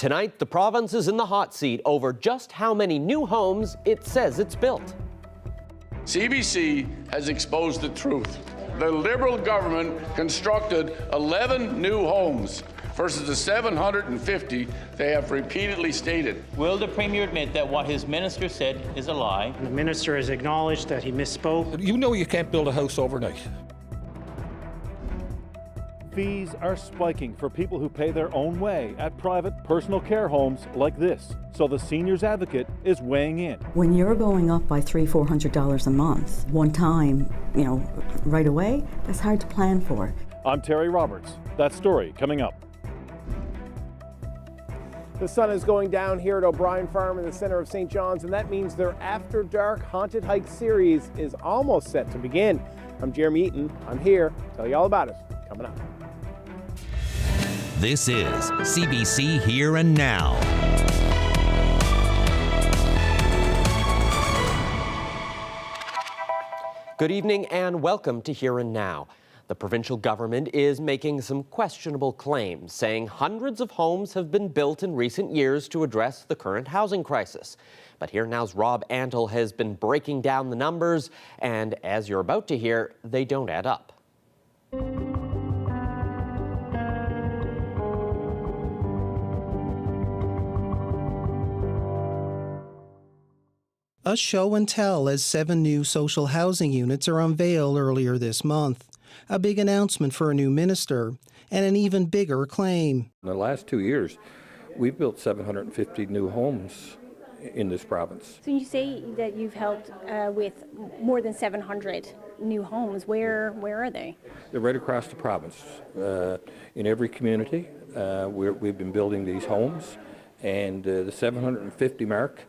Tonight, the province is in the hot seat over just how many new homes it says it's built. CBC has exposed the truth. The Liberal government constructed 11 new homes versus the 750 they have repeatedly stated. Will the Premier admit that what his minister said is a lie? The minister has acknowledged that he misspoke. You know you can't build a house overnight. Fees are spiking for people who pay their own way at private personal care homes like this. So the Seniors Advocate is weighing in. When you're going up by $300-400 a month, one time, right away, that's hard to plan for. I'm Terry Roberts. That story coming up. The sun is going down here at O'Brien Farm in the center of St. John's, and that means their After Dark Haunted Hike series is almost set to begin. I'm Jeremy Eaton. I'm here to tell you all about it. Coming up. This is CBC Here and Now. Good evening and welcome to Here and Now. The provincial government is making some questionable claims, saying hundreds of homes have been built in recent years to address the current housing crisis. But Here Now's Rob Antle has been breaking down the numbers, and as you're about to hear, they don't add up. A show and tell as 7 new social housing units are unveiled earlier this month. A big announcement for a new minister, and an even bigger claim. In the last 2 years, we've built 750 new homes in this province. So you say that you've helped with more than 700 new homes. Where are they? They're right across the province. In every community, we've been building these homes, and the 750 mark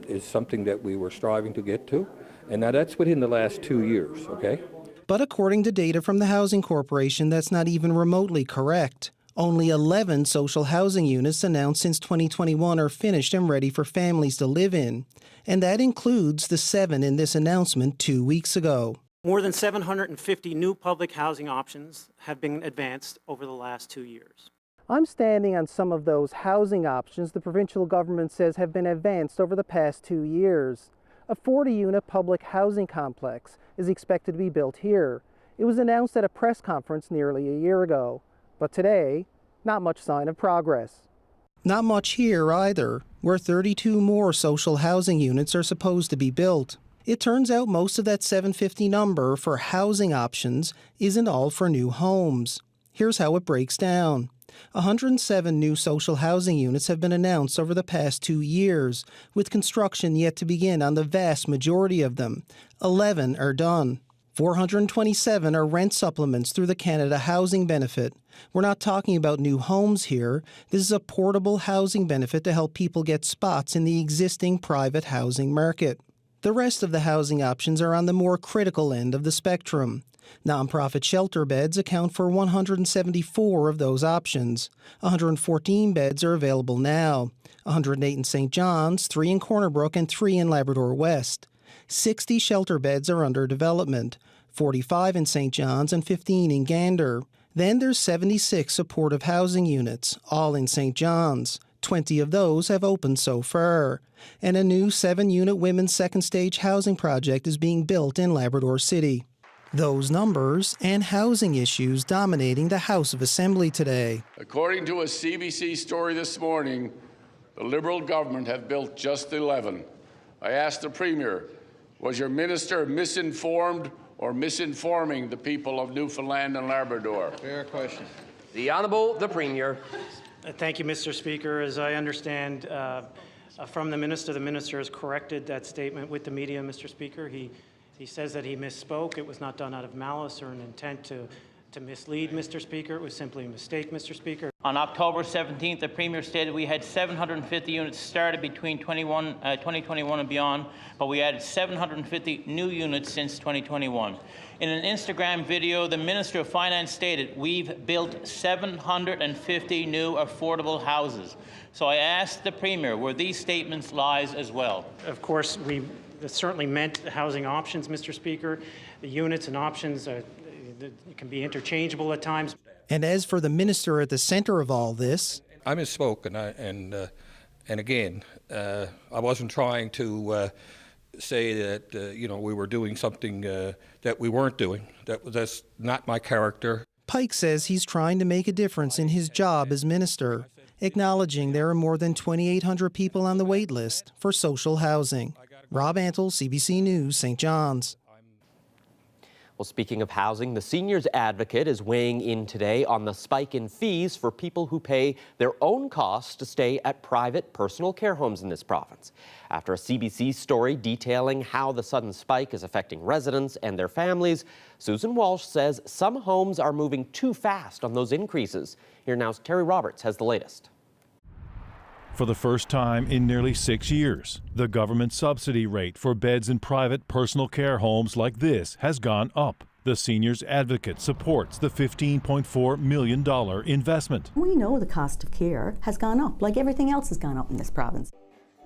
is something that we were striving to get to, and now that's within the last 2 years, okay? But according to data from the Housing Corporation, that's not even remotely correct. Only 11 social housing units announced since 2021 are finished and ready for families to live in, and that includes the 7 in this announcement 2 weeks ago. More than 750 new public housing options have been advanced over the last 2 years. I'm standing on some of those housing options the provincial government says have been advanced over the past 2 years. A 40-unit public housing complex is expected to be built here. It was announced at a press conference nearly a year ago. But today, not much sign of progress. Not much here either, where 32 more social housing units are supposed to be built. It turns out most of that 750 number for housing options isn't all for new homes. Here's how it breaks down. 107 new social housing units have been announced over the past 2 years, with construction yet to begin on the vast majority of them. 11 are done. 427 are rent supplements through the Canada Housing Benefit. We're not talking about new homes here. This is a portable housing benefit to help people get spots in the existing private housing market. The rest of the housing options are on the more critical end of the spectrum. Nonprofit shelter beds account for 174 of those options. 114 beds are available now. 108 in St. John's, 3 in Corner Brook, and 3 in Labrador West. 60 shelter beds are under development, 45 in St. John's and 15 in Gander. Then there's 76 supportive housing units, all in St. John's. 20 of those have opened so far. And a new 7-unit women's second-stage housing project is being built in Labrador City. Those numbers and housing issues dominating the House of Assembly today. According to a CBC story this morning, the Liberal government have built just 11. I asked the Premier, was your minister misinformed or misinforming the people of Newfoundland and Labrador? Fair question. The Honourable the Premier. Thank you, Mr. Speaker. As I understand from the minister has corrected that statement with the media, Mr. Speaker. He says that he misspoke. It was not done out of malice or an intent to mislead, Mr. Speaker. It was simply a mistake, Mr. Speaker. On October 17th, the Premier stated we had 750 units started between 2021 and beyond, but we added 750 new units since 2021. In an Instagram video, the Minister of Finance stated, we've built 750 new affordable houses. So I asked the Premier, were these statements lies as well? Of course, we certainly meant housing options, Mr. Speaker. The units and options can be interchangeable at times. And as for the minister at the center of all this, I misspoke, and again, I wasn't trying to say that we were doing something that we weren't doing. That's not my character. Pike says he's trying to make a difference in his job as minister, acknowledging there are more than 2,800 people on the wait list for social housing. Rob Antle, CBC News, St. John's. Well, speaking of housing, the Seniors Advocate is weighing in today on the spike in fees for people who pay their own costs to stay at private personal care homes in this province. After a CBC story detailing how the sudden spike is affecting residents and their families, Susan Walsh says some homes are moving too fast on those increases. Here now's Terry Roberts has the latest. For the first time in nearly 6 years, the government subsidy rate for beds in private personal care homes like this has gone up. The Seniors Advocate supports the $15.4 million investment. We know the cost of care has gone up, like everything else has gone up in this province.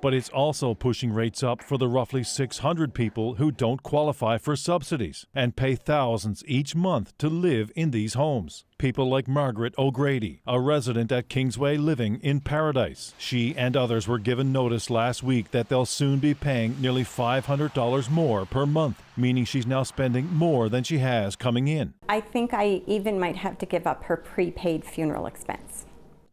But it's also pushing rates up for the roughly 600 people who don't qualify for subsidies and pay thousands each month to live in these homes. People like Margaret O'Grady, a resident at Kingsway Living in Paradise. She and others were given notice last week that they'll soon be paying nearly $500 more per month, meaning she's now spending more than she has coming in. I think I even might have to give up her prepaid funeral expense.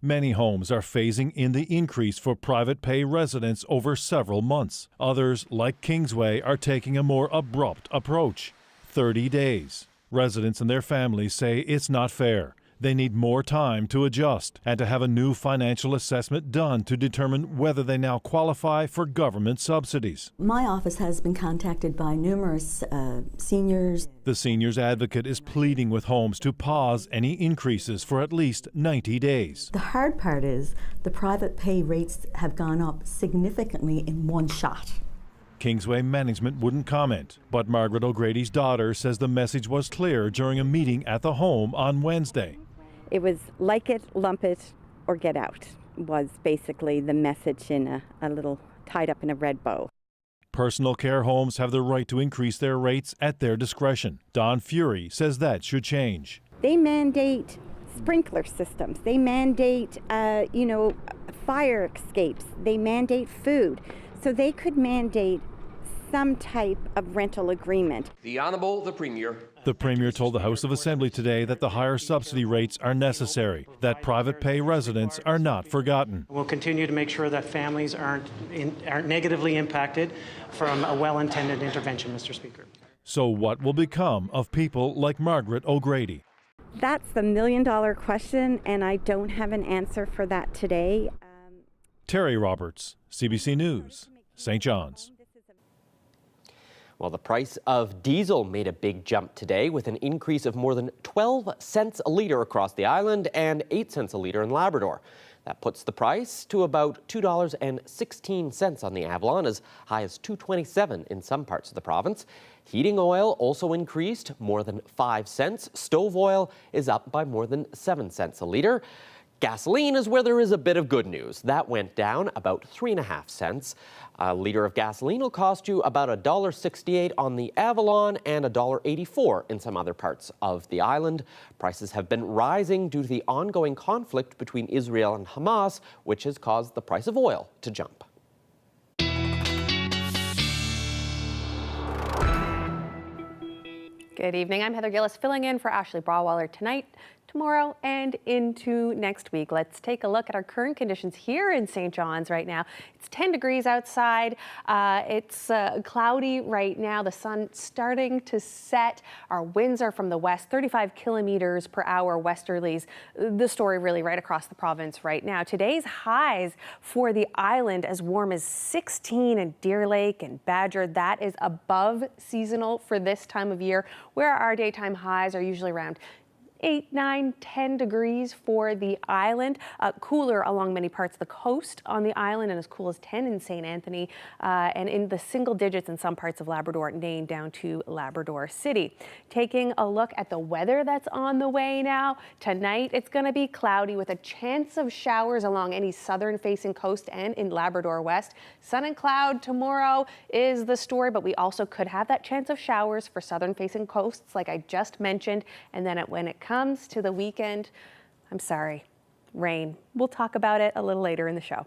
Many homes are phasing in the increase for private pay residents over several months. Others, like Kingsway, are taking a more abrupt approach. 30 days. Residents and their families say it's not fair. They need more time to adjust and to have a new financial assessment done to determine whether they now qualify for government subsidies. My office has been contacted by numerous seniors. The Seniors Advocate is pleading with homes to pause any increases for at least 90 days. The hard part is the private pay rates have gone up significantly in one shot. Kingsway management wouldn't comment, but Margaret O'Grady's daughter says the message was clear during a meeting at the home on Wednesday. It was like it, lump it, or get out, was basically the message in a little tied up in a red bow. Personal care homes have the right to increase their rates at their discretion. Don Fury says that should change. They mandate sprinkler systems. They mandate, fire escapes. They mandate food. So they could mandate some type of rental agreement. The Honourable the Premier. The Premier told the House of Assembly today that the higher subsidy rates are necessary, that private pay residents are not forgotten. We'll continue to make sure that families aren't negatively impacted from a well-intended intervention, Mr. Speaker. So what will become of people like Margaret O'Grady? That's the million-dollar question, and I don't have an answer for that today. Terry Roberts, CBC News, St. John's. Well, the price of diesel made a big jump today with an increase of more than 12 cents a litre across the island and 8 cents a litre in Labrador. That puts the price to about $2.16 on the Avalon, as high as $2.27 in some parts of the province. Heating oil also increased more than 5 cents. Stove oil is up by more than 7 cents a litre. Gasoline is where there is a bit of good news. That went down about 3.5 cents. A litre of gasoline will cost you about $1.68 on the Avalon and $1.84 in some other parts of the island. Prices have been rising due to the ongoing conflict between Israel and Hamas, which has caused the price of oil to jump. Good evening. I'm Heather Gillis, filling in for Ashley Brawwaller tonight, tomorrow, and into next week. Let's take a look at our current conditions here in St. John's right now. It's 10 degrees outside. It's cloudy right now. The sun starting to set. Our winds are from the west, 35 kilometers per hour westerlies. The story really right across the province right now. Today's highs for the island as warm as 16 in Deer Lake and Badger. That is above seasonal for this time of year, where our daytime highs are usually around 8, 9, 10 degrees for the island. Cooler along many parts of the coast on the island, and as cool as 10 in St. Anthony, and in the single digits in some parts of Labrador, Nain down to Labrador City. Taking a look at the weather that's on the way now. Tonight it's going to be cloudy with a chance of showers along any southern facing coast and in Labrador West. Sun and cloud tomorrow is the story, but we also could have that chance of showers for southern facing coasts like I just mentioned. And then when it comes to the weekend, I'm sorry, rain. We'll talk about it a little later in the show.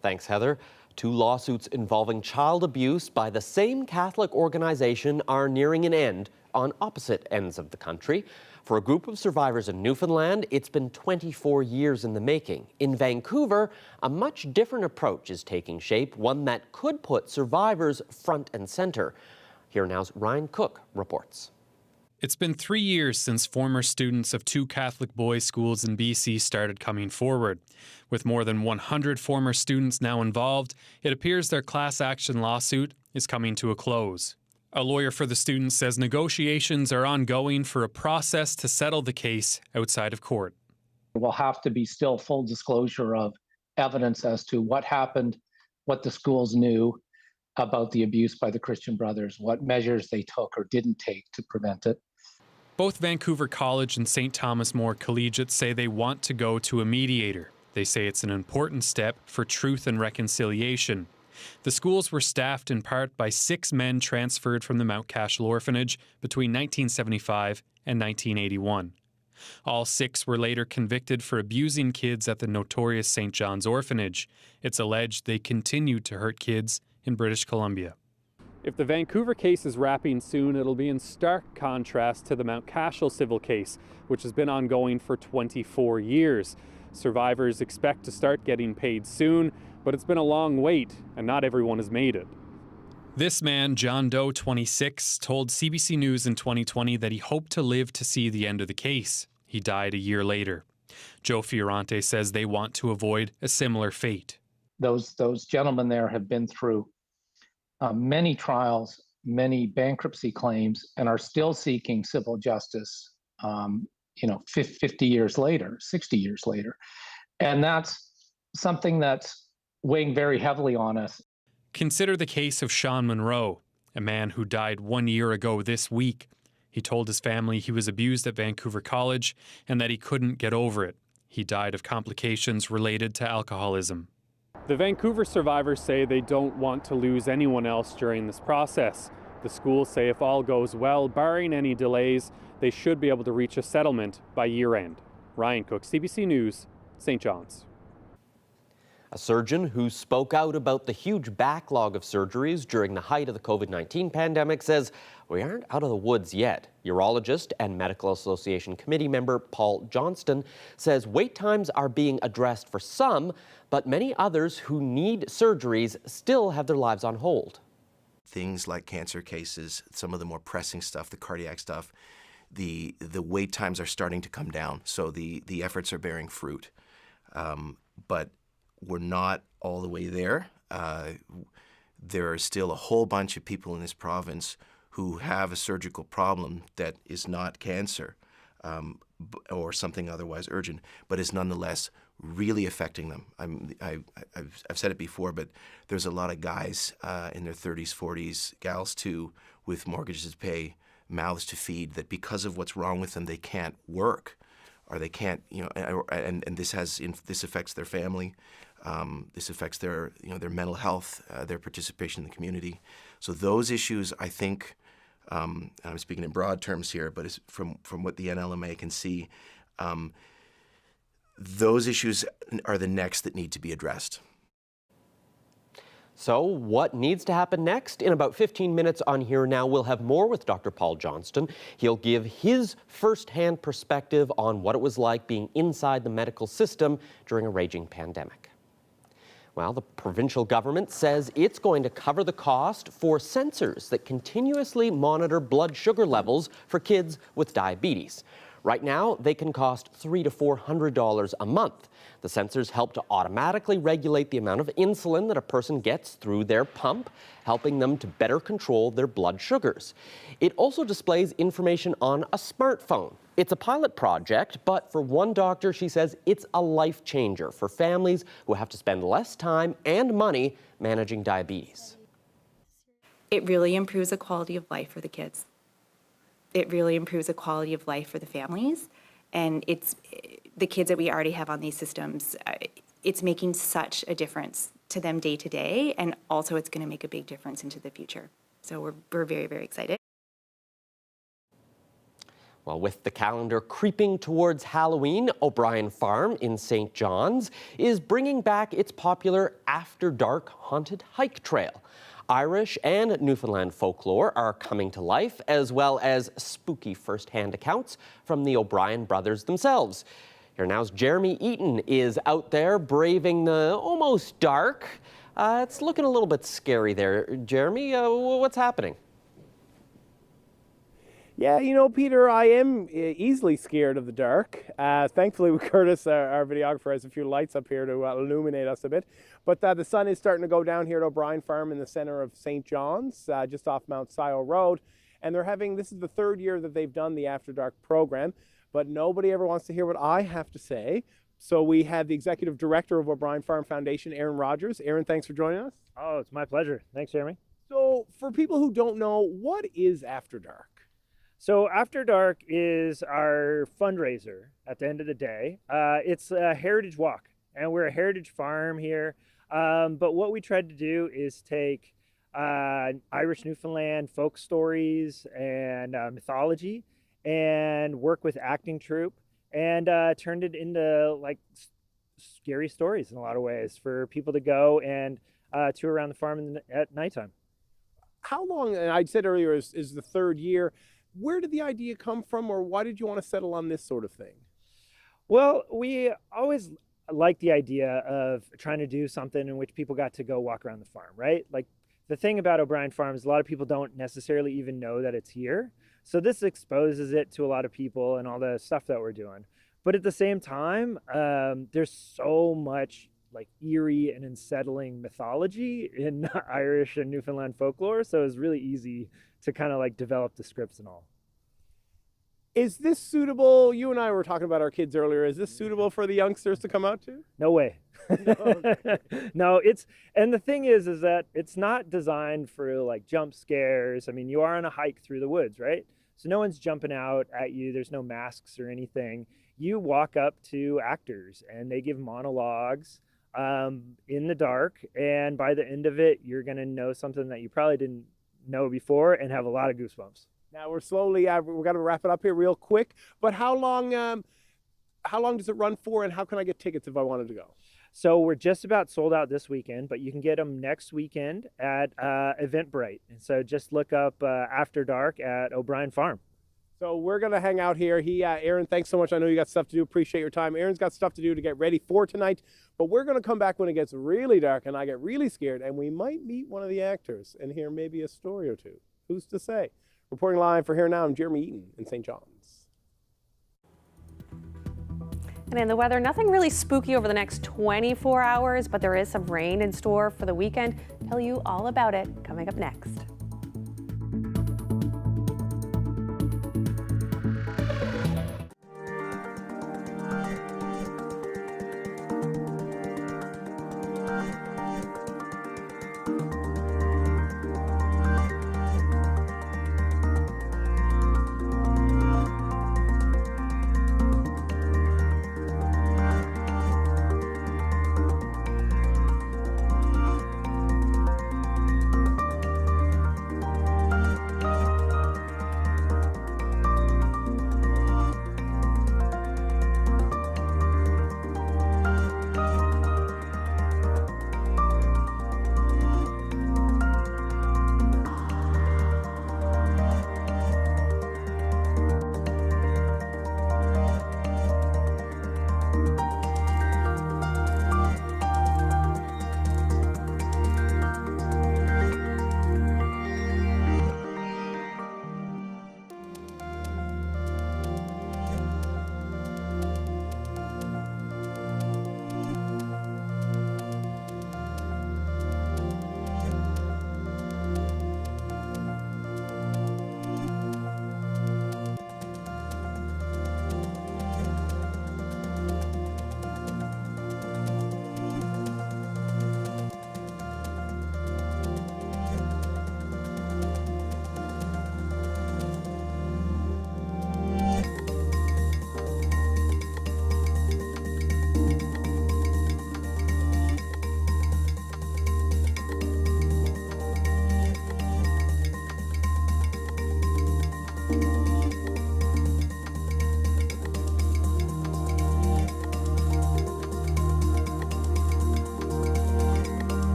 Thanks, Heather. 2 lawsuits involving child abuse by the same Catholic organization are nearing an end on opposite ends of the country. For a group of survivors in Newfoundland, it's been 24 years in the making. In Vancouver, a much different approach is taking shape, one that could put survivors front and center. Here Now's Ryan Cook reports. It's been 3 years since former students of 2 Catholic boys' schools in BC started coming forward. With more than 100 former students now involved, it appears their class action lawsuit is coming to a close. A lawyer for the students says negotiations are ongoing for a process to settle the case outside of court. There will have to be still full disclosure of evidence as to what happened, what the schools knew about the abuse by the Christian Brothers, what measures they took or didn't take to prevent it. Both Vancouver College and St. Thomas More Collegiate say they want to go to a mediator. They say it's an important step for truth and reconciliation. The schools were staffed in part by 6 men transferred from the Mount Cashel Orphanage between 1975 and 1981. All 6 were later convicted for abusing kids at the notorious St. John's Orphanage. It's alleged they continued to hurt kids in British Columbia. If the Vancouver case is wrapping soon, it'll be in stark contrast to the Mount Cashel civil case, which has been ongoing for 24 years. Survivors expect to start getting paid soon, but it's been a long wait, and not everyone has made it. This man, John Doe, 26, told CBC News in 2020 that he hoped to live to see the end of the case. He died a year later. Joe Fiorante says they want to avoid a similar fate. Those gentlemen there have been through many trials, many bankruptcy claims, and are still seeking civil justice, 50 years later, 60 years later. And that's something that's weighing very heavily on us. Consider the case of Sean Monroe, a man who died 1 year ago this week. He told his family he was abused at Vancouver College and that he couldn't get over it. He died of complications related to alcoholism. The Vancouver survivors say they don't want to lose anyone else during this process. The schools say if all goes well, barring any delays, they should be able to reach a settlement by year-end. Ryan Cook, CBC News, St. John's. A surgeon who spoke out about the huge backlog of surgeries during the height of the COVID-19 pandemic says we aren't out of the woods yet. Urologist and Medical Association committee member Paul Johnston says wait times are being addressed for some, but many others who need surgeries still have their lives on hold. Things like cancer cases, some of the more pressing stuff, the cardiac stuff, the wait times are starting to come down, so the efforts are bearing fruit. But we're not all the way there. There are still a whole bunch of people in this province who have a surgical problem that is not cancer or something otherwise urgent, but is nonetheless really affecting them. I've said it before, but there's a lot of guys in their 30s, 40s, gals too, with mortgages to pay, mouths to feed, that because of what's wrong with them, they can't work, or they can't, and this affects their family. This affects their mental health, their participation in the community. So those issues, I think, and I'm speaking in broad terms here, but it's from what the NLMA can see, those issues are the next that need to be addressed. So what needs to happen next? In about 15 minutes on Here Now, we'll have more with Dr. Paul Johnston. He'll give his first-hand perspective on what it was like being inside the medical system during a raging pandemic. Well, the provincial government says it's going to cover the cost for sensors that continuously monitor blood sugar levels for kids with diabetes. Right now, they can cost $300 to $400 a month. The sensors help to automatically regulate the amount of insulin that a person gets through their pump, helping them to better control their blood sugars. It also displays information on a smartphone. It's a pilot project, but for one doctor, she says it's a life changer for families who have to spend less time and money managing diabetes. It really improves the quality of life for the kids. It really improves the quality of life for the families, and it's the kids that we already have on these systems. It's making such a difference to them day to day, and also it's going to make a big difference into the future. So we're very, very excited. Well, with the calendar creeping towards Halloween, O'Brien Farm in St. John's is bringing back its popular After Dark haunted hike trail. Irish and Newfoundland folklore are coming to life, as well as spooky first-hand accounts from the O'Brien brothers themselves. Here now's Jeremy Eaton is out there braving the almost dark. It's looking a little bit scary there. Jeremy, what's happening? Yeah, you know, Peter, I am easily scared of the dark. Thankfully, Curtis, our videographer, has a few lights up here to illuminate us a bit. But the sun is starting to go down here at O'Brien Farm in the center of St. John's, just off Mount Sile Road. And they're having, this is the third year that they've done the After Dark program, but nobody ever wants to hear what I have to say. So we have the executive director of O'Brien Farm Foundation, Aaron Rogers. Aaron, thanks for joining us. Oh, it's my pleasure. Thanks, Jeremy. So for people who don't know, what is After Dark? So After Dark is our fundraiser at the end of the day. It's a heritage walk, and we're a heritage farm here. But what we tried to do is take Irish Newfoundland folk stories and mythology and work with acting troupe and turned it into like scary stories in a lot of ways for people to go and tour around the farm at nighttime. How long, and I said earlier, is the third year. Where did the idea come from, or why did you want to settle on this sort of thing? Well, we always liked the idea of trying to do something in which people got to go walk around the farm, right? Like the thing about O'Brien Farm is a lot of people don't necessarily even know that it's here. So this exposes it to a lot of people and all the stuff that we're doing. But at the same time, there's so much like eerie and unsettling mythology in Irish and Newfoundland folklore. So it was really easy to kind of like develop the scripts and all. Is this suitable? You and I were talking about our kids earlier. Is this suitable for the youngsters to come out to? No way. No, and the thing is that it's not designed for like jump scares. I mean, you are on a hike through the woods, right? So no one's jumping out at you. There's no masks or anything. You walk up to actors and they give monologues in the dark. And by the end of it, you're going to know something that you probably didn't know before and have a lot of goosebumps. Now we're slowly, we're going to wrap it up here real quick, but how long does it run for, and how can I get tickets if I wanted to go? So we're just about sold out this weekend, but you can get them next weekend at Eventbrite. And so just look up After Dark at O'Brien Farm. So we're going to hang out here. Aaron, thanks so much. I know you got stuff to do. Appreciate your time. Aaron's got stuff to do to get ready for tonight, but we're going to come back when it gets really dark and I get really scared, and we might meet one of the actors and hear maybe a story or two. Who's to say? Reporting live for Here Now, I'm Jeremy Eaton in St. John's. And in the weather, nothing really spooky over the next 24 hours, but there is some rain in store for the weekend. Tell you all about it coming up next.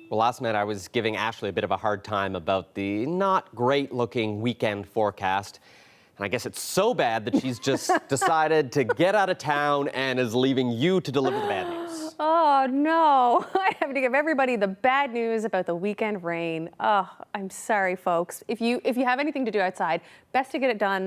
Well, last night I was giving Ashley a bit of a hard time about the not great looking weekend forecast. And I guess it's so bad that she's just decided to get out of town and is leaving you to deliver the bad news. Oh, no. I have to give everybody the bad news about the weekend rain. Oh, I'm sorry, folks. If you have anything to do outside, best to get it done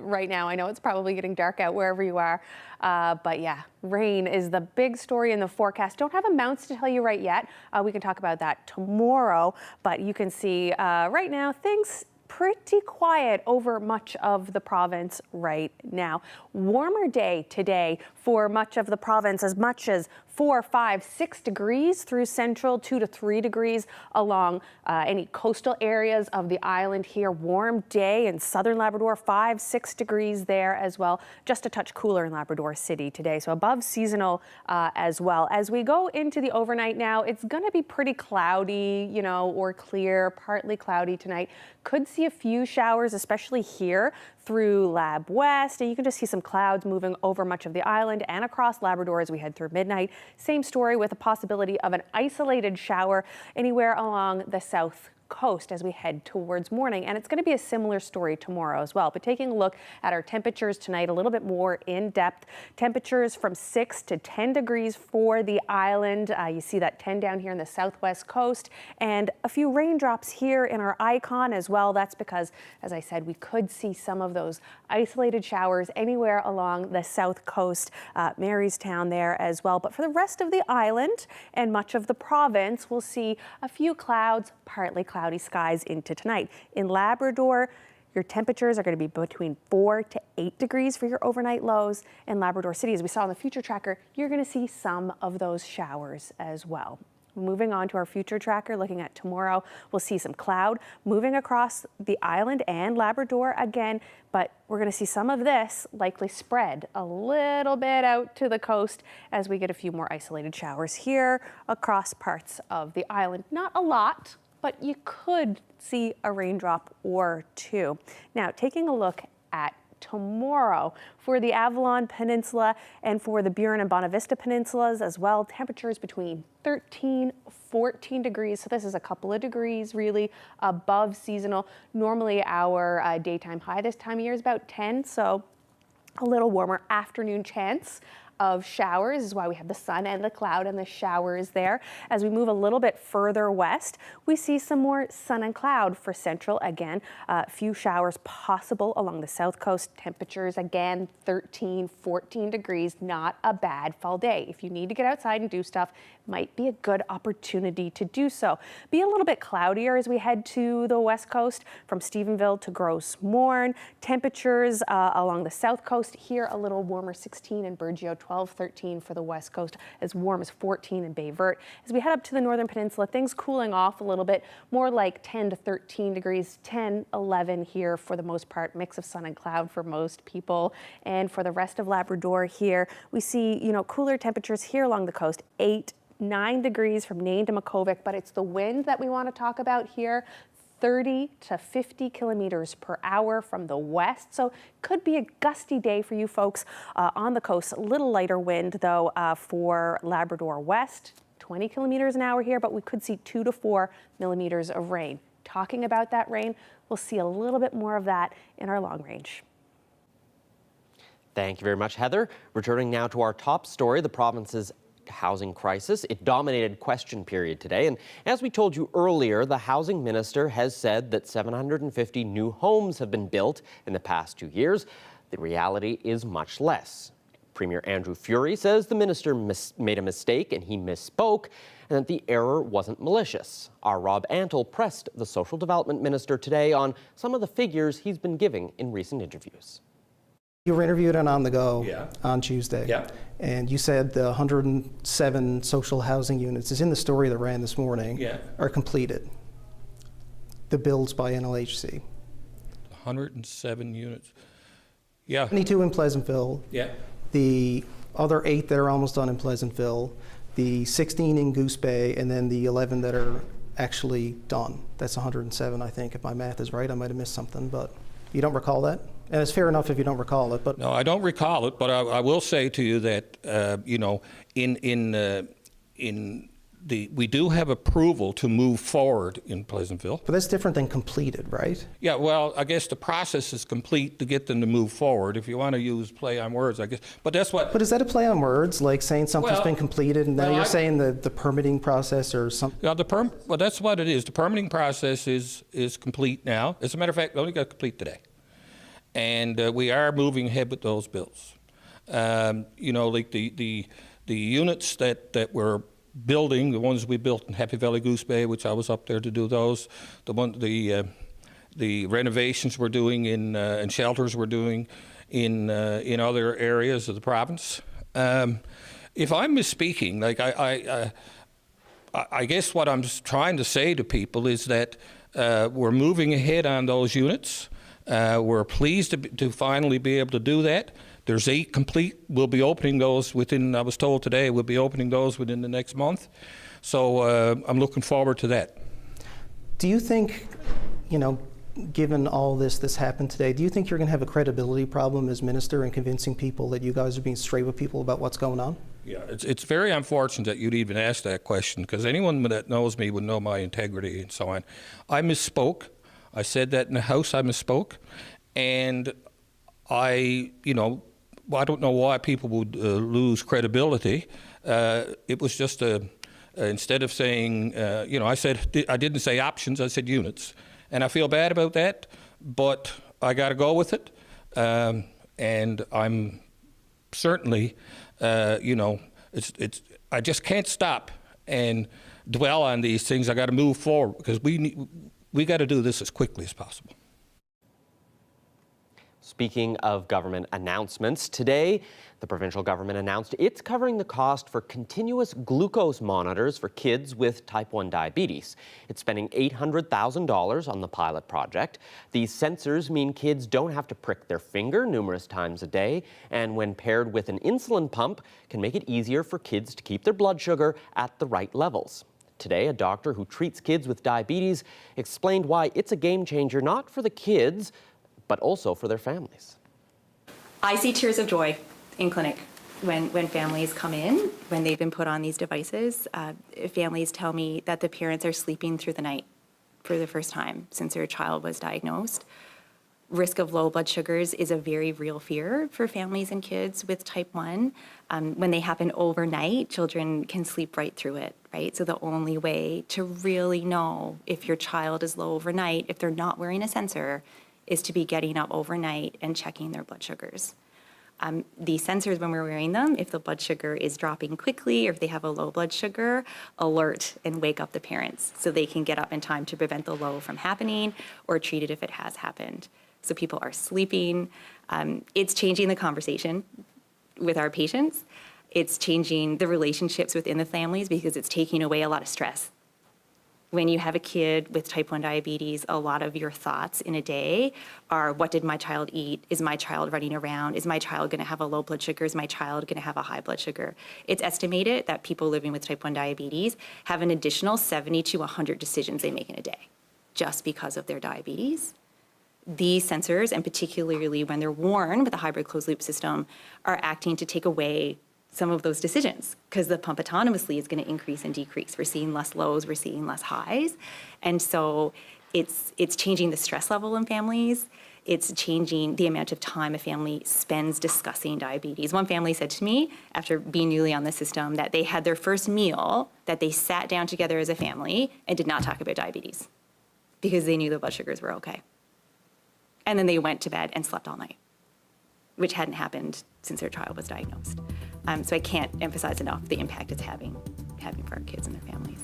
right now. I know it's probably getting dark out wherever you are. But yeah, rain is the big story in the forecast. Don't have amounts to tell you right yet. We can talk about that tomorrow. But you can see right now things pretty quiet over much of the province right now. Warmer day today for much of the province, as much as 4, 5, 6 degrees through central, 2 to 3 degrees along any coastal areas of the island here. Warm day in southern Labrador, 5, 6 degrees there as well. Just a touch cooler in Labrador City today, so above seasonal as well. As we go into the overnight now, it's going to be pretty cloudy, you know, or clear, partly cloudy tonight. Could see a few showers, especially here through Lab West, and you can just see some clouds moving over much of the island and across Labrador as we head through midnight. Same story with a possibility of an isolated shower anywhere along the south coast as we head towards morning, and it's going to be a similar story tomorrow as well. But taking a look at our temperatures tonight a little bit more in depth, temperatures from 6 to 10 degrees for the island. You see that 10 down here in the southwest coast, and a few raindrops here in our icon as well. That's because, as I said, we could see some of those isolated showers anywhere along the south coast, Marystown there as well. But for the rest of the island and much of the province, we'll see a few clouds, partly cloudy skies into tonight. In Labrador, your temperatures are going to be between 4 to 8 degrees for your overnight lows. In Labrador City, as we saw in the future tracker, you're going to see some of those showers as well. Moving on to our future tracker, looking at tomorrow, we'll see some cloud moving across the island and Labrador again, but we're going to see some of this likely spread a little bit out to the coast as we get a few more isolated showers here across parts of the island. Not a lot, but you could see a raindrop or two. Now, taking a look at tomorrow for the Avalon Peninsula and for the Burin and Bonavista Peninsulas as well, temperatures between 13, 14 degrees. So this is a couple of degrees really above seasonal. Normally our daytime high this time of year is about 10, so a little warmer. Afternoon chance of showers is why we have the sun and the cloud and the showers there. As we move a little bit further west, we see some more sun and cloud for central again. A few showers possible along the south coast. Temperatures again 13, 14 degrees. Not a bad fall day. If you need to get outside and do stuff, might be a good opportunity to do so. Be a little bit cloudier as we head to the west coast from Stephenville to Gros Morne. Temperatures along the south coast here a little warmer, 16 in Burgeo, 12, 13 for the west coast, as warm as 14 in Bay Verte. As we head up to the northern peninsula, things cooling off a little bit, more like 10 to 13 degrees, 10, 11 here for the most part, mix of sun and cloud for most people. And for the rest of Labrador here, we see, you know, cooler temperatures here along the coast, 8, 9 degrees from Nain to Makkovik, but it's the wind that we want to talk about here. 30 to 50 kilometers per hour from the west. So could be a gusty day for you folks on the coast. A little lighter wind though for Labrador West, 20 kilometers an hour here, but we could see 2 to 4 millimeters of rain. Talking about that rain, we'll see a little bit more of that in our long range. Thank you very much, Heather. Returning now to our top story, the province's housing crisis. It dominated question period today, and as we told you earlier, the housing minister has said that 750 new homes have been built in the past 2 years. The reality is much less. Premier Andrew Furey says the minister made a mistake and he misspoke, and that the error wasn't malicious. Our Rob Antle pressed the social development minister today on some of the figures he's been giving in recent interviews. You were interviewed on The Go on Tuesday, and you said the 107 social housing units, is in the story that ran this morning, are completed. The builds by NLHC. 107 units. 22 in Pleasantville. The other 8 that are almost done in Pleasantville, the 16 in Goose Bay, and then the 11 that are actually done. That's 107, I think, if my math is right. I might have missed something, but you don't recall that? And it's fair enough if you don't recall it, but no, I don't recall it. But I will say to you that you know, in we do have approval to move forward in Pleasantville. But that's different than completed, right? Yeah, well, I guess the process is complete to get them to move forward, if you want to use play on words, I guess. But that's what... But is that a play on words, like saying something's been completed and now you're saying the permitting process or something? Yeah, well, that's what it is. The permitting process is complete now. As a matter of fact, we only got complete today. And we are moving ahead with those bills. You know, like the units that we're building, the ones we built in Happy Valley Goose Bay, which I was up there to do those, the renovations we're doing and shelters we're doing in other areas of the province. If I'm misspeaking, like I guess what I'm trying to say to people is that we're moving ahead on those units. We're pleased to finally be able to do that. There's 8 complete. We'll be opening those within, I was told today, we'll be opening those within the next month. So I'm looking forward to that. Do you think, you know, given all this happened today, do you think you're going to have a credibility problem as minister in convincing people that you guys are being straight with people about what's going on? Yeah, it's very unfortunate that you'd even ask that question, because anyone that knows me would know my integrity and so on. I misspoke. I said that in the House, I misspoke. And I don't know why people would lose credibility. It was just instead of saying, I didn't say options, I said units. And I feel bad about that, but I got to go with it. And I'm certainly, I just can't stop and dwell on these things. I got to move forward, because we got to do this as quickly as possible. Speaking of government announcements, today the provincial government announced it's covering the cost for continuous glucose monitors for kids with type 1 diabetes. It's spending $800,000 on the pilot project. These sensors mean kids don't have to prick their finger numerous times a day, and when paired with an insulin pump, can make it easier for kids to keep their blood sugar at the right levels. Today, a doctor who treats kids with diabetes explained why it's a game changer, not for the kids, but also for their families. I see tears of joy in clinic when families come in, when they've been put on these devices. Families tell me that the parents are sleeping through the night for the first time since their child was diagnosed. Risk of low blood sugars is a very real fear for families and kids with type 1. When they happen overnight, children can sleep right through it, right? So the only way to really know if your child is low overnight, if they're not wearing a sensor, is to be getting up overnight and checking their blood sugars. The sensors, when we're wearing them, if the blood sugar is dropping quickly or if they have a low blood sugar, alert and wake up the parents so they can get up in time to prevent the low from happening or treat it if it has happened. So people are sleeping. It's changing the conversation with our patients. It's changing the relationships within the families because it's taking away a lot of stress. When you have a kid with type 1 diabetes, a lot of your thoughts in a day are, what did my child eat? Is my child running around? Is my child going to have a low blood sugar? Is my child going to have a high blood sugar? It's estimated that people living with type 1 diabetes have an additional 70 to 100 decisions they make in a day just because of their diabetes. These sensors, and particularly when they're worn with a hybrid closed loop system, are acting to take away some of those decisions because the pump autonomously is going to increase and decrease. We're seeing less lows, we're seeing less highs. And so it's changing the stress level in families. It's changing the amount of time a family spends discussing diabetes. One family said to me, after being newly on the system, that they had their first meal, that they sat down together as a family and did not talk about diabetes because they knew the blood sugars were okay. And then they went to bed and slept all night, which hadn't happened since their child was diagnosed. So I can't emphasize enough the impact it's having for our kids and their families.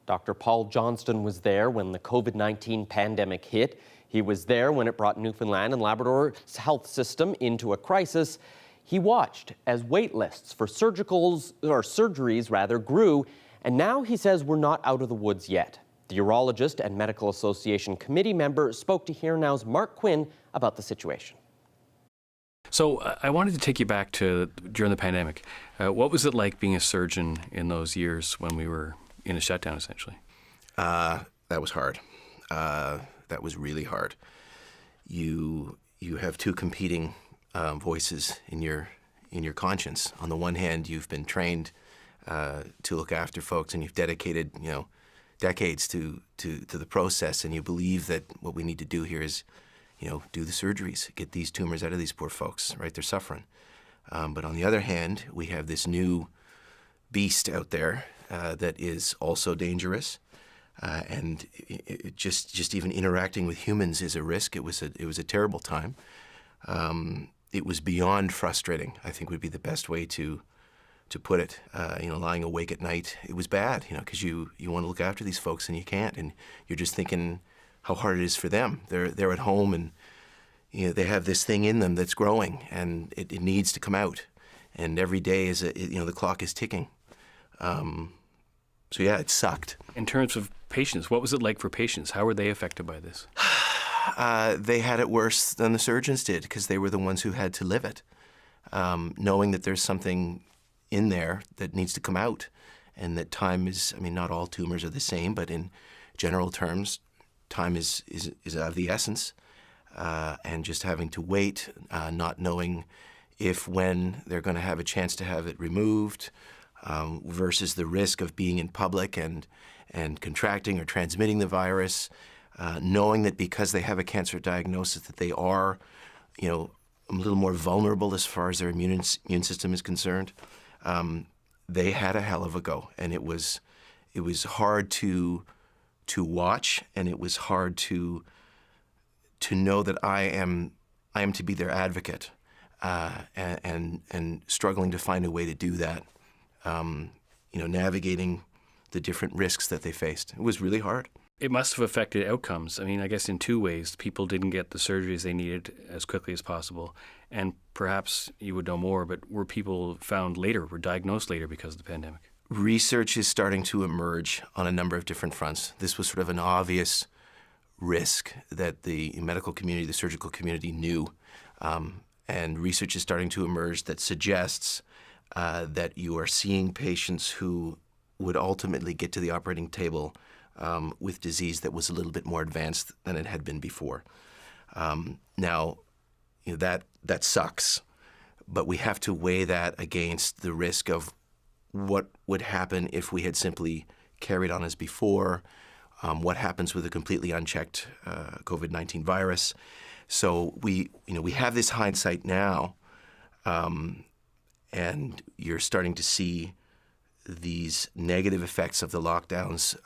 Dr. Paul Johnston was there when the COVID-19 pandemic hit. He was there when it brought Newfoundland and Labrador's health system into a crisis. He watched as wait lists for surgeries grew, and now he says we're not out of the woods yet. The Urologist and Medical Association committee member spoke to Here Now's Mark Quinn about the situation. So I wanted to take you back to during the pandemic. What was it like being a surgeon in those years when we were in a shutdown, essentially? That was hard. That was really hard. You have two competing voices in your conscience. On the one hand, you've been trained to look after folks, and you've dedicated decades to the process, and you believe that what we need to do here is do the surgeries, get these tumors out of these poor folks, right? They're suffering. But on the other hand, we have this new beast out there that is also dangerous, and just even interacting with humans is a risk. It was a terrible time. It was beyond frustrating, I think would be the best way to put it. Lying awake at night, it was bad, because you want to look after these folks and you can't, and you're just thinking how hard it is for them. They're at home, and they have this thing in them that's growing, and it needs to come out. And every day is the clock is ticking. So yeah, it sucked. In terms of patients, what was it like for patients? How were they affected by this? They had it worse than the surgeons did, because they were the ones who had to live it, knowing that there's something in there that needs to come out, and that time is, not all tumors are the same, but in general terms, time is of the essence, and just having to wait, not knowing when they're going to have a chance to have it removed, versus the risk of being in public and contracting or transmitting the virus, knowing that because they have a cancer diagnosis that they are, a little more vulnerable as far as their immune system is concerned. They had a hell of a go, and it was hard to watch, and it was hard to know that I am to be their advocate, and struggling to find a way to do that. Navigating the different risks that they faced. It was really hard. It must have affected outcomes. I guess in two ways. People didn't get the surgeries they needed as quickly as possible, and perhaps you would know more, but were people were diagnosed later because of the pandemic? Research is starting to emerge on a number of different fronts. This was sort of an obvious risk that the medical community, the surgical community knew, and research is starting to emerge that suggests that you are seeing patients who would ultimately get to the operating table with disease that was a little bit more advanced than it had been before. Now, that sucks, but we have to weigh that against the risk of what would happen if we had simply carried on as before, what happens with a completely unchecked COVID-19 virus. So we have this hindsight now, and you're starting to see these negative effects of the lockdowns,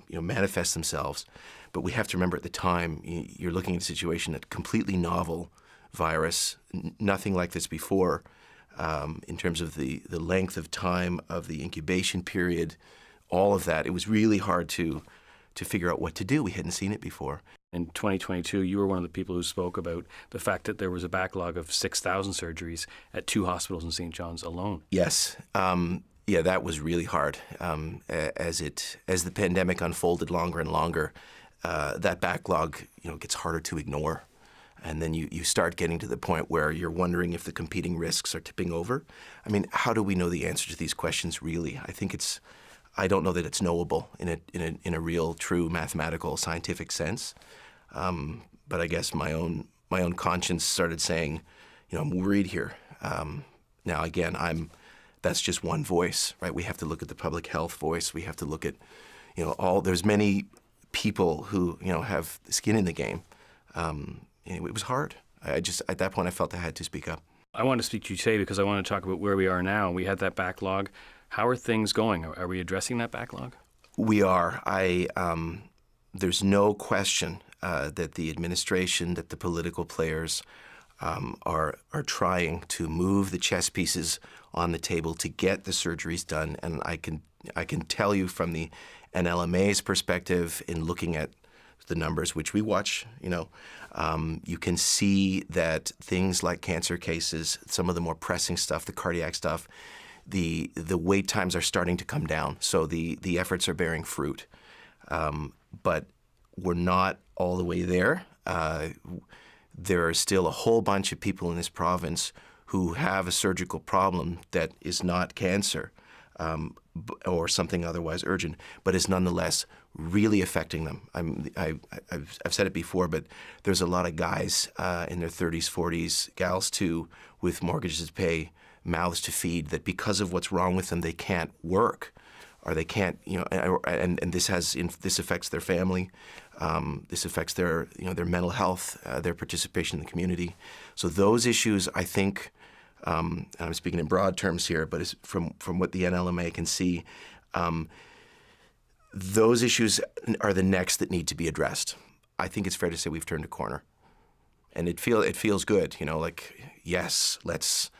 manifest themselves. But we have to remember at the time, you're looking at a situation, a completely novel virus, nothing like this before, in terms of the length of time of the incubation period, all of that. It was really hard to figure out what to do. We hadn't seen it before. In 2022, you were one of the people who spoke about the fact that there was a backlog of 6,000 surgeries at 2 hospitals in St. John's alone. Yes. Yeah, that was really hard. As the pandemic unfolded longer and longer, that backlog, gets harder to ignore. And then you start getting to the point where you're wondering if the competing risks are tipping over. I mean, how do we know the answer to these questions really? I don't know that it's knowable in a real, true mathematical, scientific sense. But I guess my own conscience started saying, I'm worried here. Now again, that's just one voice, right? We have to look at the public health voice. We have to look at, there's many people who, have skin in the game. It was hard. At that point, I felt I had to speak up. I want to speak to you today because I want to talk about where we are now. We had that backlog. How are things going? Are we addressing that backlog? We are. There's no question that the administration, that the political players are trying to move the chess pieces on the table to get the surgeries done. And I can tell you from the NLMA's perspective, in looking at the numbers, which we watch, you can see that things like cancer cases, some of the more pressing stuff, the cardiac stuff, the wait times are starting to come down. So the efforts are bearing fruit. But we're not all the way there. There are still a whole bunch of people in this province who have a surgical problem that is not cancer or something otherwise urgent, but is nonetheless really affecting them. I've said it before, but there's a lot of guys in their 30s, 40s, gals too, with mortgages to pay, mouths to feed, that because of what's wrong with them, they can't work, or they can't, and this affects their family. This affects their mental health, their participation in the community. So those issues, I think, and I'm speaking in broad terms here, but it's from what the NLMA can see, those issues are the next that need to be addressed. I think it's fair to say we've turned a corner, and it feels good. Yes, let's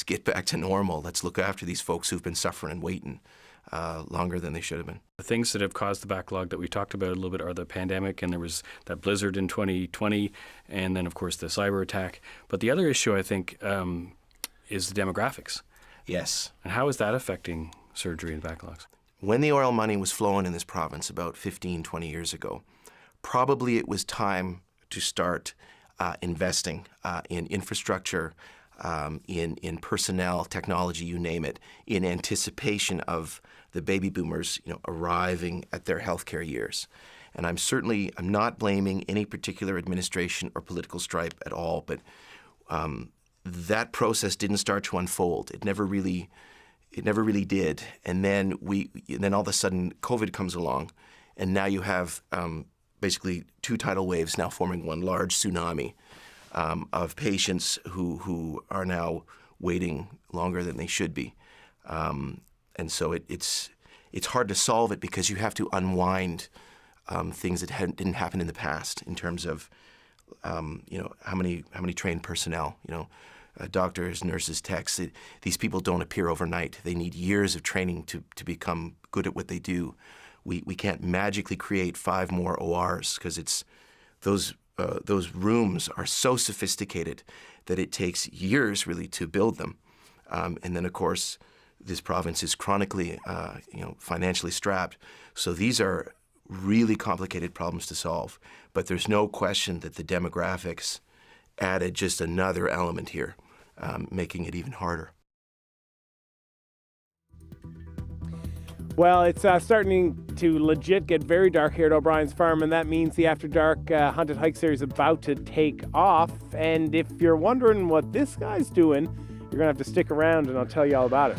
get back to normal. Let's look after these folks who've been suffering and waiting longer than they should have been. The things that have caused the backlog that we talked about a little bit are the pandemic, and there was that blizzard in 2020, and then, of course, the cyber attack. But the other issue, I think, is the demographics. Yes. And how is that affecting surgery and backlogs? When the oil money was flowing in this province about 15, 20 years ago, probably it was time to start investing in infrastructure, in personnel, technology, you name it, in anticipation of the baby boomers, arriving at their healthcare years. And I'm not blaming any particular administration or political stripe at all, but that process didn't start to unfold. It never really did. And then all of a sudden COVID comes along, and now you have basically two tidal waves now forming one large tsunami of patients who are now waiting longer than they should be. And so it's hard to solve it because you have to unwind things that didn't happen in the past in terms of how many trained personnel, doctors, nurses, techs. These people don't appear overnight. They need years of training to become good at what they do. We can't magically create 5 more ORs because it's those rooms are so sophisticated that it takes years really to build them. And then, of course, this province is chronically, financially strapped. So these are really complicated problems to solve. But there's no question that the demographics added just another element here, making it even harder. Well, it's starting to legit get very dark here at O'Brien's Farm, and that means the After Dark Haunted Hike series is about to take off. And if you're wondering what this guy's doing, you're going to have to stick around and I'll tell you all about it.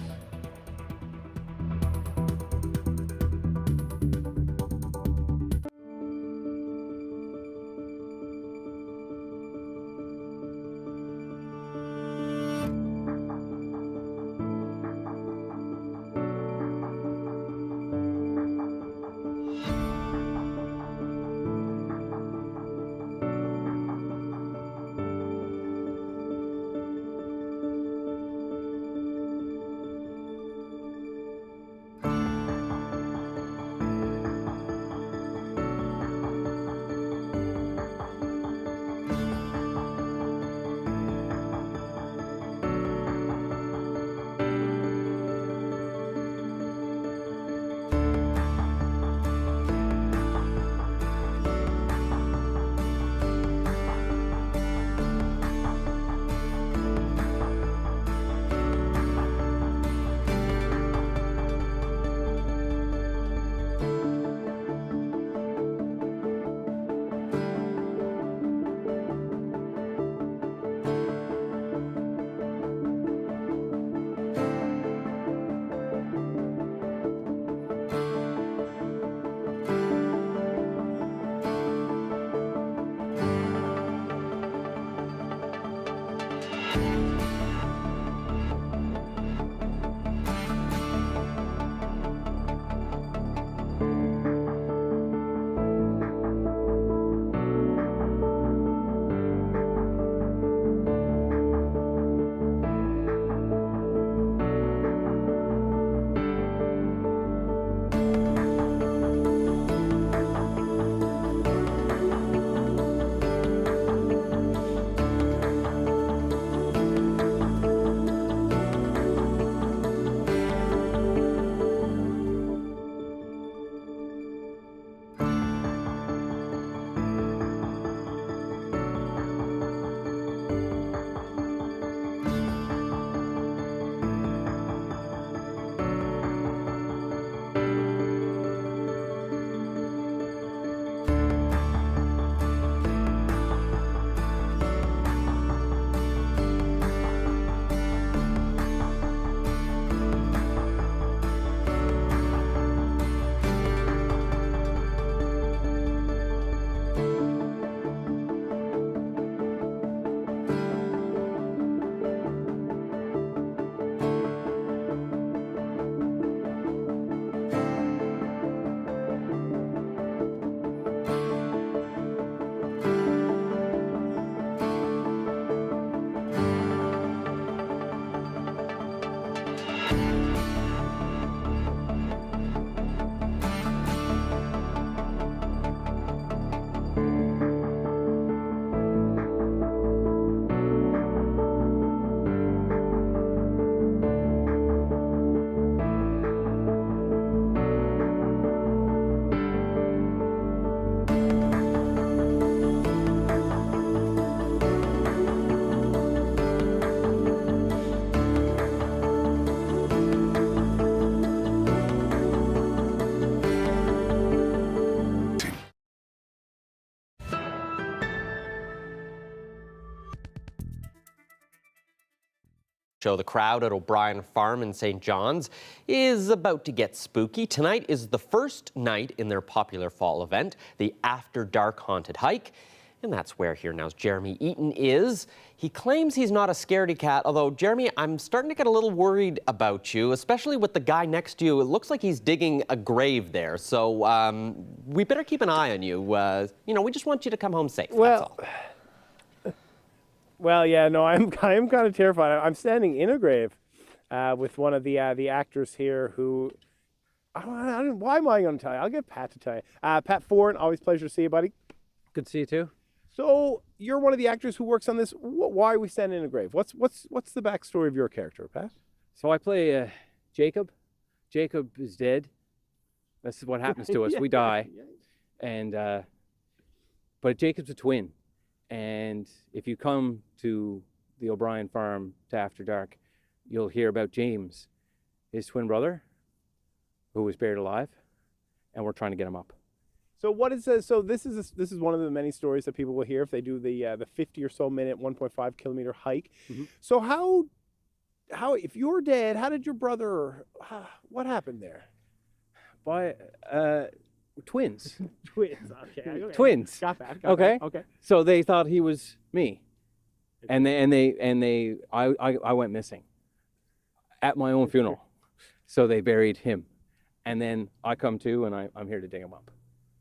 show the crowd at O'Brien Farm in St. John's is about to get spooky. Tonight is the first night in their popular fall event, the After Dark Haunted Hike. And that's where Here Now's Jeremy Eaton is. He claims he's not a scaredy cat, although, Jeremy, I'm starting to get a little worried about you, especially with the guy next to you. It looks like he's digging a grave there, so we better keep an eye on you. We just want you to come home safe, that's all. Well, yeah, no, I'm kind of terrified. I'm standing in a grave with one of the actors here who, why am I going to tell you? I'll get Pat to tell you. Pat Foran, always pleasure to see you, buddy. Good to see you too. So you're one of the actors who works on this. Why are we standing in a grave? What's the backstory of your character, Pat? So I play Jacob. Jacob is dead. This is what happens to us. We die, and but Jacob's a twin. And if you come to the O'Brien Farm to After Dark, you'll hear about James, his twin brother, who was buried alive, and we're trying to get him up. So what is this? So this is one of the many stories that people will hear if they do the 50 or so minute 1.5 kilometer hike. Mm-hmm. So how if you're dead, how did your brother? What happened there? By twins. Twins. Okay. Twins. Got that. Okay. Okay. So they thought he was me, and I went missing at my own funeral. So they buried him, and then I come to, and I'm here to dig him up.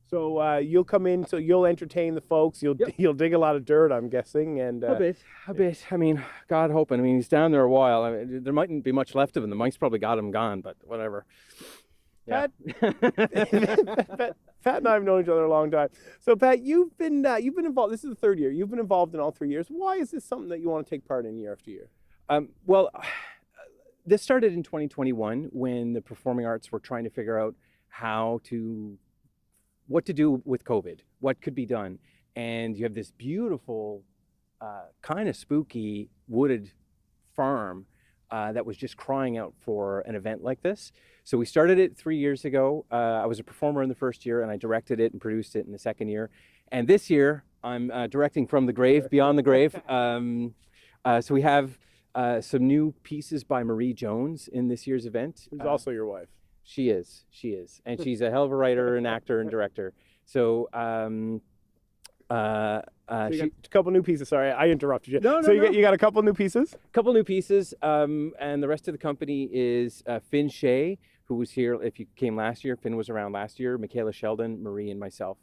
So you'll come in, so you'll entertain the folks. You'll dig a lot of dirt, I'm guessing, and a bit. I mean, God hoping. I mean, he's down there a while. I mean, there mightn't be much left of him. The mice probably got him gone, but whatever. Pat, Pat and I have known each other a long time. So Pat, you've been involved. This is the third year. You've been involved in all 3 years. Why is this something that you want to take part in year after year? Well, this started in 2021 when the performing arts were trying to figure out what to do with COVID, what could be done. And you have this beautiful, kind of spooky wooded farm that was just crying out for an event like this. So we started it 3 years ago. I was a performer in the first year, and I directed it and produced it in the second year. And this year, I'm directing From the Grave, Beyond the Grave. So we have some new pieces by Marie Jones in this year's event. Who's also your wife. She is, and she's a hell of a writer and actor and director. So, so you got a couple new pieces. Sorry, I interrupted you. No. You got a couple new pieces. Couple new pieces, and the rest of the company is Finn Shea, who was here. If you came last year, Finn was around last year. Michaela Sheldon, Marie, and myself.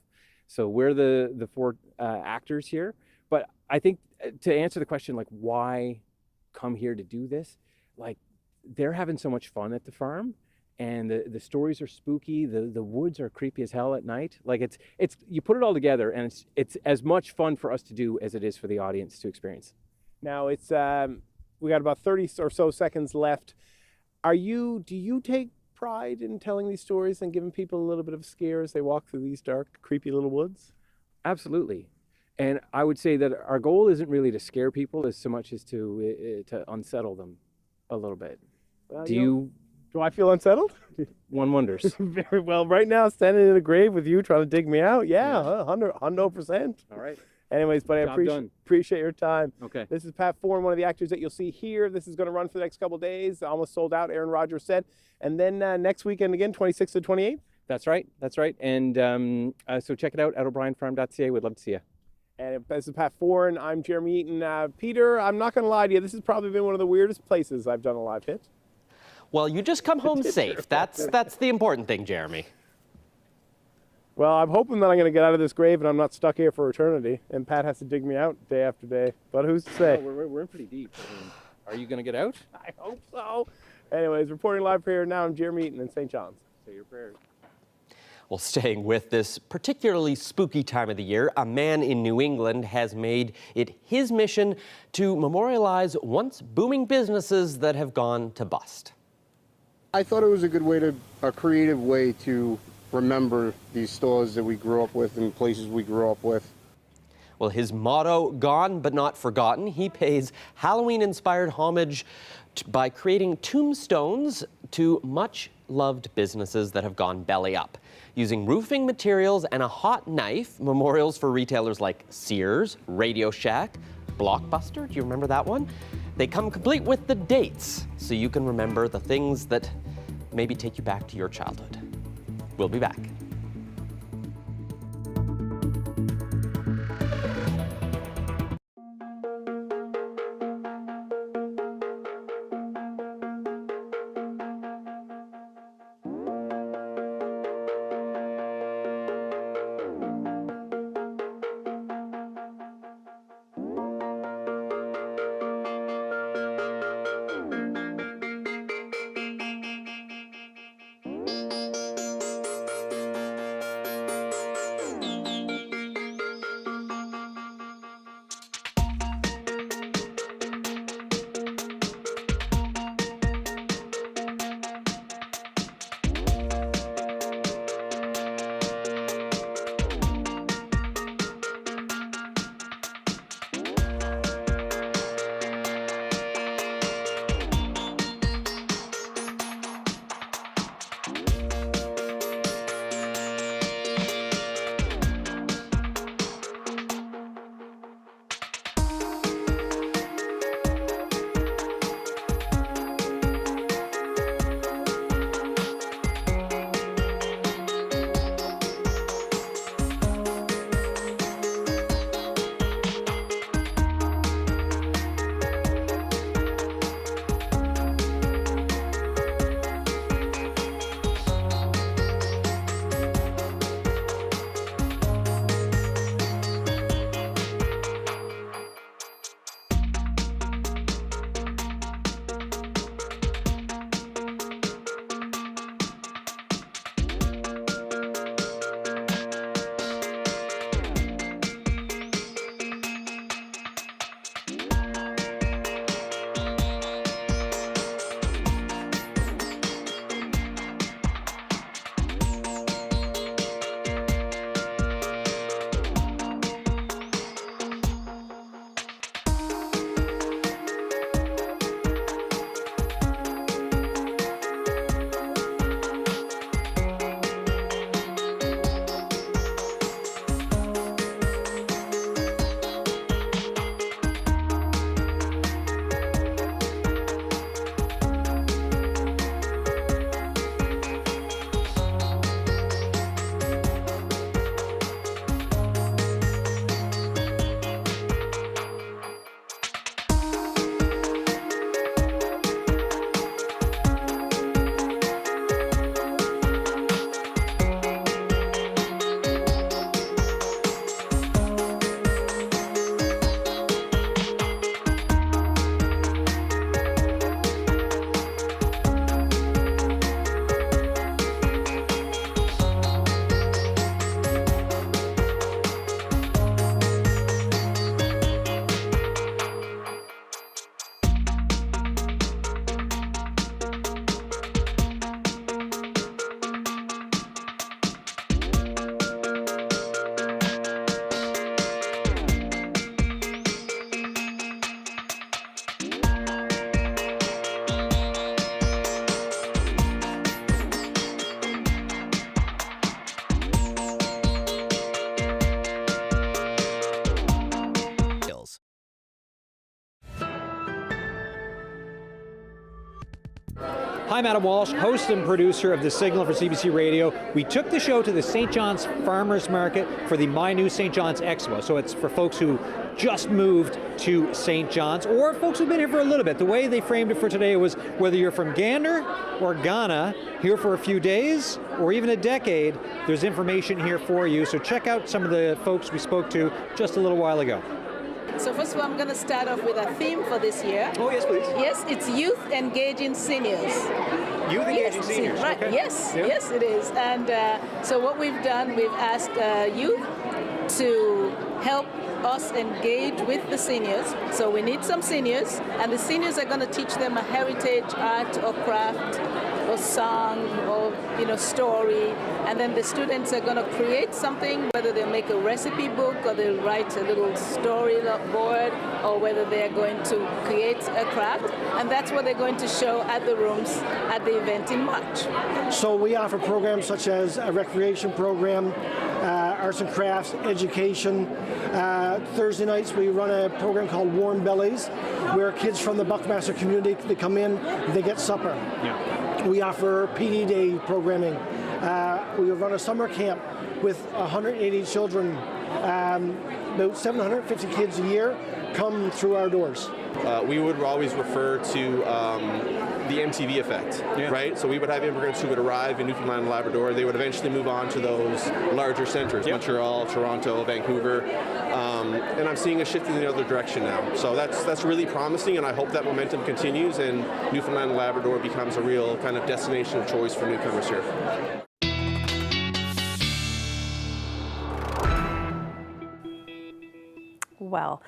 So we're the four actors here. But I think to answer the question, like, why come here to do this? Like, they're having so much fun at the farm. And the stories are spooky. The woods are creepy as hell at night. Like it's you put it all together, and it's as much fun for us to do as it is for the audience to experience. Now it's we got about 30 or so seconds left. Do you take pride in telling these stories and giving people a little bit of a scare as they walk through these dark, creepy little woods? Absolutely. And I would say that our goal isn't really to scare people as so much as to unsettle them a little bit. Well, do I feel unsettled? One wonders. Very well. Right now, standing in a grave with you, trying to dig me out. Yeah, 100%. All right. Anyways, but I appreciate your time. Okay. This is Pat Foran, one of the actors that you'll see here. This is going to run for the next couple of days. Almost sold out, Aaron Rodgers said. And then next weekend again, 26th to 28th. That's right. And so check it out at o'brienfarm.ca. We'd love to see you. And this is Pat Foran. I'm Jeremy Eaton. Peter, I'm not going to lie to you. This has probably been one of the weirdest places I've done a live hit. Well, you just come home safe. That's the important thing, Jeremy. Well, I'm hoping that I'm going to get out of this grave and I'm not stuck here for eternity. And Pat has to dig me out day after day. But who's to say? No, we're in pretty deep. I mean, are you going to get out? I hope so. Anyways, reporting live here now, I'm Jeremy Eaton in St. John's. Say your prayers. Well, staying with this particularly spooky time of the year, a man in New England has made it his mission to memorialize once booming businesses that have gone to bust. I thought it was a creative way to remember these stores that we grew up with and places we grew up with. Well, his motto, gone but not forgotten, he pays Halloween-inspired homage by creating tombstones to much-loved businesses that have gone belly up. Using roofing materials and a hot knife, memorials for retailers like Sears, Radio Shack, Blockbuster, do you remember that one? They come complete with the dates, so you can remember the things that maybe take you back to your childhood. We'll be back. I'm Adam Walsh, host and producer of The Signal for CBC Radio. We took the show to the St. John's Farmers Market for the My New St. John's Expo. So it's for folks who just moved to St. John's or folks who've been here for a little bit. The way they framed it for today was whether you're from Gander or Ghana, here for a few days or even a decade, there's information here for you. So check out some of the folks we spoke to just a little while ago. So first of all, I'm going to start off with a theme for this year. Oh, yes, please. Yes, it's Youth Engaging Seniors. Youth Engaging Seniors, right, okay. Yes, Yep. Yes, it is. And so what we've done, we've asked youth to help us engage with the seniors. So we need some seniors, and the seniors are going to teach them a heritage, art or craft or song or story, and then the students are going to create something, whether they make a recipe book or they write a little story board, or whether they're going to create a craft, and that's what they're going to show at the rooms at the event in March. So we offer programs such as a recreation program, arts and crafts, education. Thursday nights we run a program called Warm Bellies, where kids from the Buckmaster community, they come in, they get supper. Yeah. We offer PD Day programming. We run a summer camp with 180 children. About 750 kids a year come through our doors. We would always refer to the MTV effect, right? So we would have immigrants who would arrive in Newfoundland and Labrador. They would eventually move on to those larger centers, Montreal, Toronto, Vancouver. And I'm seeing a shift in the other direction now. So that's really promising, and I hope that momentum continues and Newfoundland and Labrador becomes a real kind of destination of choice for newcomers here. Well,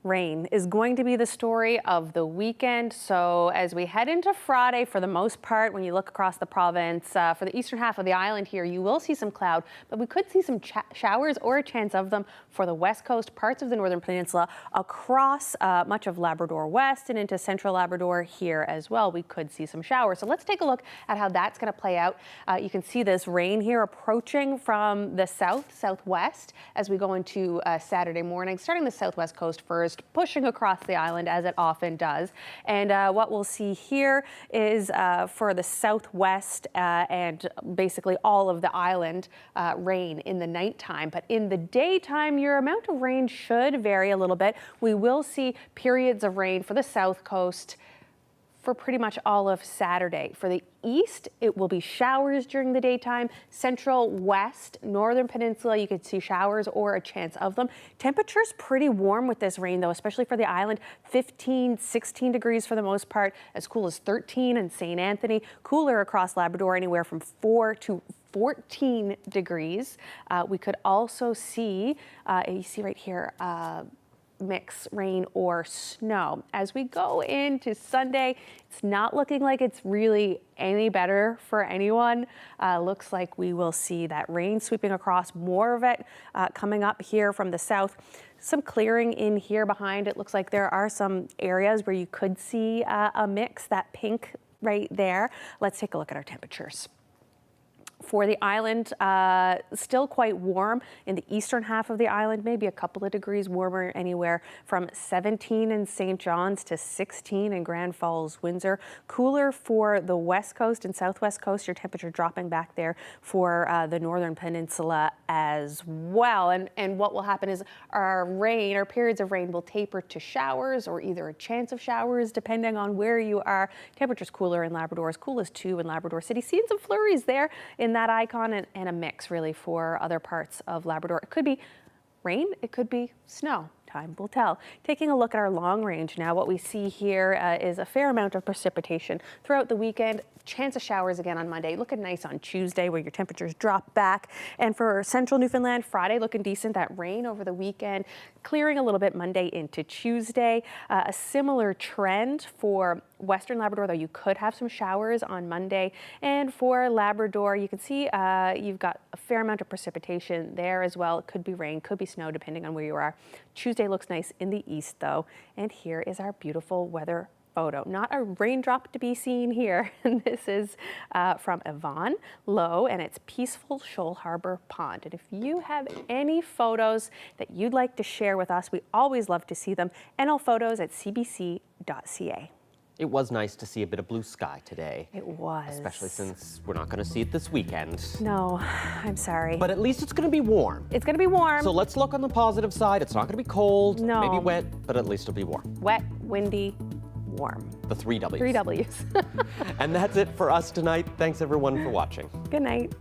rain is going to be the story of the weekend. So as we head into Friday, for the most part, when you look across the province, for the eastern half of the island here, you will see some cloud, but we could see some showers or a chance of them for the west coast, parts of the northern peninsula, across much of Labrador West and into central Labrador here as well. We could see some showers. So let's take a look at how that's going to play out. You can see this rain here approaching from the southwest as we go into Saturday morning, starting the southwest coast first, pushing across the island as it often does. And what we'll see here is for the southwest and basically all of the island, rain in the nighttime. But in the daytime, your amount of rain should vary a little bit. We will see periods of rain for the south coast for pretty much all of Saturday. For the east, it will be showers during the daytime. Central, west, northern peninsula, you could see showers or a chance of them. Temperatures pretty warm with this rain though, especially for the island. 15, 16 degrees for the most part, as cool as 13 in St. Anthony. Cooler across Labrador, anywhere from 4 to 14 degrees. We could also see, you see right here, mix rain or snow. As we go into Sunday, it's not looking like it's really any better for anyone. Looks like we will see that rain sweeping across, more of it coming up here from the south. Some clearing in here behind. It looks like there are some areas where you could see a mix, that pink right there. Let's take a look at our temperatures. For the island, still quite warm in the eastern half of the island, maybe a couple of degrees warmer, anywhere from 17 in St. John's to 16 in Grand Falls, Windsor. Cooler for the west coast and southwest coast, your temperature dropping back there for the northern peninsula as well. And what will happen is our periods of rain will taper to showers or either a chance of showers depending on where you are. Temperatures cooler in Labrador, as cool as 2 in Labrador City. Seeing some flurries there in that icon, and a mix really for other parts of Labrador. It could be rain, it could be snow. Time will tell. Taking a look at our long range now, what we see here is a fair amount of precipitation throughout the weekend. Chance of showers again on Monday. Looking nice on Tuesday where your temperatures drop back. And for central Newfoundland, Friday looking decent. That rain over the weekend, clearing a little bit Monday into Tuesday. A similar trend for western Labrador, though you could have some showers on Monday. And for Labrador, you can see you've got a fair amount of precipitation there as well. It could be rain, could be snow, depending on where you are. Tuesday looks nice in the east, though. And here is our beautiful weather photo. Not a raindrop to be seen here. This is from Yvonne Lowe, and it's peaceful Shoal Harbor Pond. And if you have any photos that you'd like to share with us, we always love to see them. nlphotos@cbc.ca. It was nice to see a bit of blue sky today. It was. Especially since we're not going to see it this weekend. No, I'm sorry. But at least it's going to be warm. It's going to be warm. So let's look on the positive side. It's not going to be cold, no. Maybe wet, but at least it'll be warm. Wet, windy, warm. The 3 W's. 3 W's. And that's it for us tonight. Thanks everyone for watching. Good night.